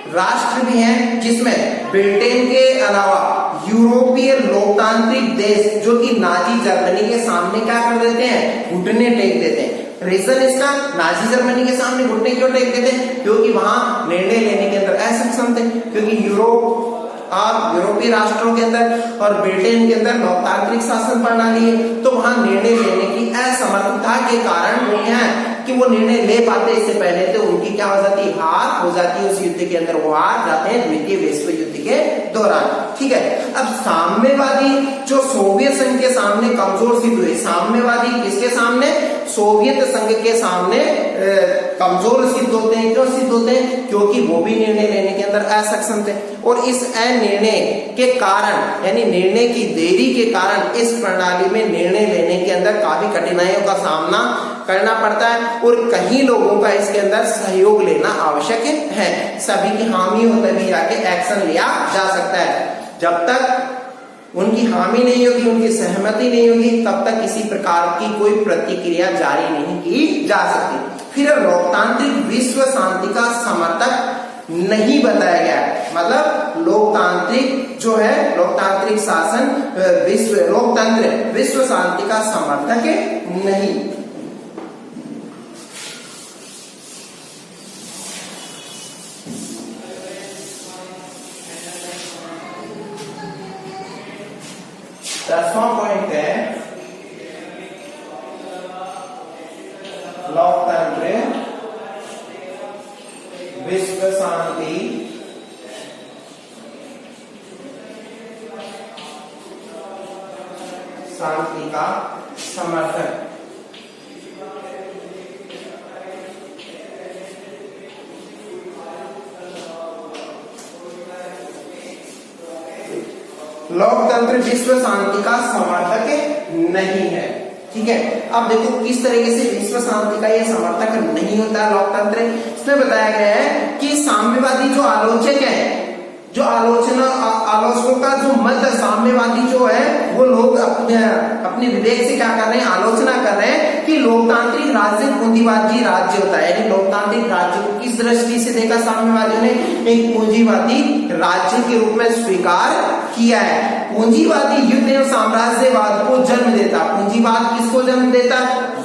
राष्ट्र भी हैं जिसमें ब्रिटेन के अलावा यूरोपीय लोकतांत्रिक देश जो कि नाजी जर्मनी के सामने क्या कर देते हैं, घुटने टेक देते हैं। रीजन इसका, नाजी जर्मनी के सामने घुटने क्यों टेक देते हैं? क्योंकि वहां निर्णय लेने के अंदर असक्षम थे, क्योंकि यूरोपीय राष्ट्रों के अंदर और ब्रिटेन के अंदर लोकतांत्रिक शासन प्रणाली है, तो वहां निर्णय लेने की असमर्थता के कारण वो क्या है कि वो निर्णय ले पाते इससे पहले, तो उनकी क्या हो जाती है, हार हो जाती है उस युद्ध के अंदर, वो हार जाते हैं द्वितीय विश्व युद्ध के दौरान। ठीक है, अब साम्यवादी जो सोवियत संघ के सामने कमजोर सिद्ध हुए, साम्यवादी किसके सामने, सोवियत संघ के सामने कमजोर सिद्ध होते हैं। क्यों सिद्ध होते हैं? क्योंकि वो भी निर्णय लेने के अंदर असक्षम थे, और इस अनिर्णय के कारण यानी निर्णय की देरी के कारण इस प्रणाली में निर्णय लेने के अंदर काफी कठिनाइयों का सामना करना पड़ता है, और कई लोगों का इसके अंदर सहयोग लेना आवश्यक है। सभी की हामी हो तभी जाके एक्शन लिया जा सकता है। जब तक उनकी हामी नहीं होगी, उनकी सहमति नहीं होगी, तब तक किसी प्रकार की कोई प्रतिक्रिया जारी नहीं की जा सकती। फिर लोकतांत्रिक विश्व शांति का समर्थक नहीं बताया गया, मतलब लोकतांत्रिक जो है, लोकतांत्रिक शासन लोकतंत्र विश्व शांति का समर्थक नहीं। दसवां पॉइंट है लोकतंत्र विश्व शांति का समर्थन। लोकतंत्र विश्व शांति का समर्थक नहीं है। ठीक है, अब देखो किस तरीके से विश्व शांति का यह समर्थक नहीं होता है लोकतंत्र। इसमें बताया गया है कि साम्यवादी जो आलोचक है, जो आलोचकों का जो मत साम्यवादी जो है, वो लोग अपने विवेक से क्या कर रहे हैं, आलोचना कर रहे हैं कि लोकतांत्रिक राज्य पूंजीवादी राज्य होता है। यानी लोकतांत्रिक राज्य को किस दृष्टि से देखा साम्यवादियों ने, एक पूंजीवादी राज्य के रूप में स्वीकार किया है। पूंजीवादी युद्ध एवं साम्राज्यवाद को जन्म देता। पूंजीवाद किसको जन्म देता?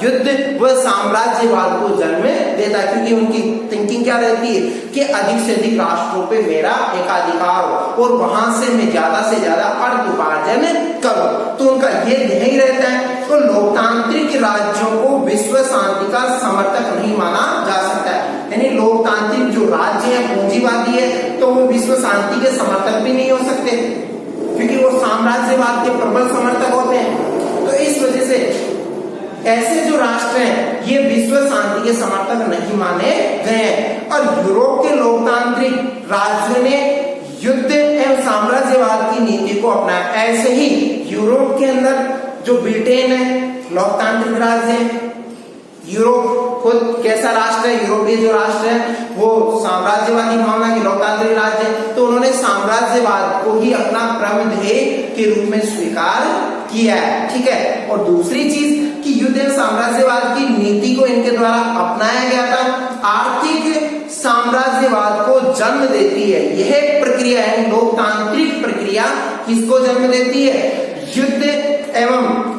युद्ध व साम्राज्यवाद को जन्म देता, क्योंकि उनकी थिंकिंग क्या रहती है कि अधिक से अधिक राष्ट्रों पे मेरा एकाधिकार हो और वहां से मैं ज्यादा से ज्यादा अर्थ उपार्जन करूं, तो उनका ये ध्येय रहता है। तो लोकतांत्रिक राज्यों को विश्व शांति का समर्थक नहीं माना जा सकता है। यानी लोकतांत्रिक जो राज्य है पूंजीवादी है, तो वो विश्व शांति के समर्थक भी नहीं हो सकते, क्योंकि वो साम्राज्यवाद के प्रबल समर्थक होते हैं। तो इस वजह से ऐसे जो राष्ट्र हैं, ये विश्व शांति के समर्थक नहीं माने गए हैं। और यूरोप के लोकतांत्रिक राज्यों ने युद्ध एवं साम्राज्यवाद की नीति को अपनाया। ऐसे ही यूरोप के अंदर जो ब्रिटेन है लोकतांत्रिक राज्य है, यूरोप खुद कैसा राष्ट्र है, यूरोपीय जो राष्ट्र है वो साम्राज्यवादी भावना के लोकतांत्रिक राज्य है, तो उन्होंने साम्राज्यवाद को ही अपना परम ध्येय के रूप में स्वीकार किया है। ठीक है, और दूसरी चीज कि युद्ध एवं साम्राज्यवाद की नीति को इनके द्वारा अपनाया गया था। आर्थिक साम्राज्यवाद को जन्म देती है यह प्रक्रिया है, लोकतांत्रिक प्रक्रिया किसको जन्म देती है? युद्ध एवं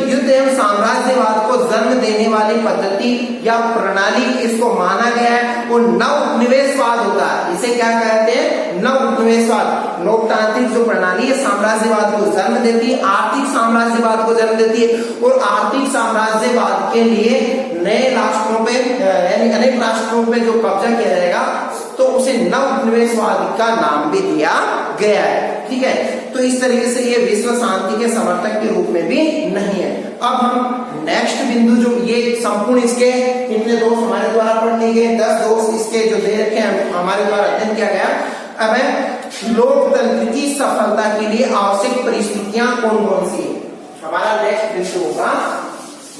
युद्ध एवं साम्राज्यवाद को जन्म देने वाली पद्धति या प्रणाली इसको माना गया है। वो नव उपनिवेशवाद होता है, इसे क्या कहते हैं? नव उपनिवेशवाद। लोकतांत्रिक जो प्रणाली है साम्राज्यवाद को जन्म देती है, आर्थिक साम्राज्यवाद को जन्म देती है, और आर्थिक साम्राज्यवाद के लिए नए राष्ट्रों पे यानी अनेक राष्ट्रों पे जो कब्जा किया जाएगा, तो उसे नव उपनिवेशवाद का नाम भी दिया गया है। ठीक है, तो इस तरीके से ये विश्व शांति के समर्थक के रूप में भी नहीं है। अब हम नेक्स्ट बिंदु जो ये संपूर्ण इसके कितने दोष हमारे द्वारा पढ़ लिए गए, 10 दोष इसके जो दे रखे हैं हमारे द्वारा अध्ययन किया गया। अब है लोकतंत्र की सफलता के लिए आवश्यक परिस्थितियां कौन कौन सी है, हमारा नेक्स्ट बिंदु होगा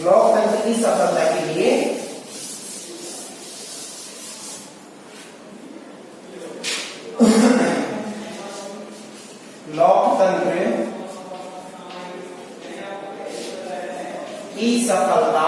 लोकतंत्र की सफलता के लिए लोकतंत्र की की सफलता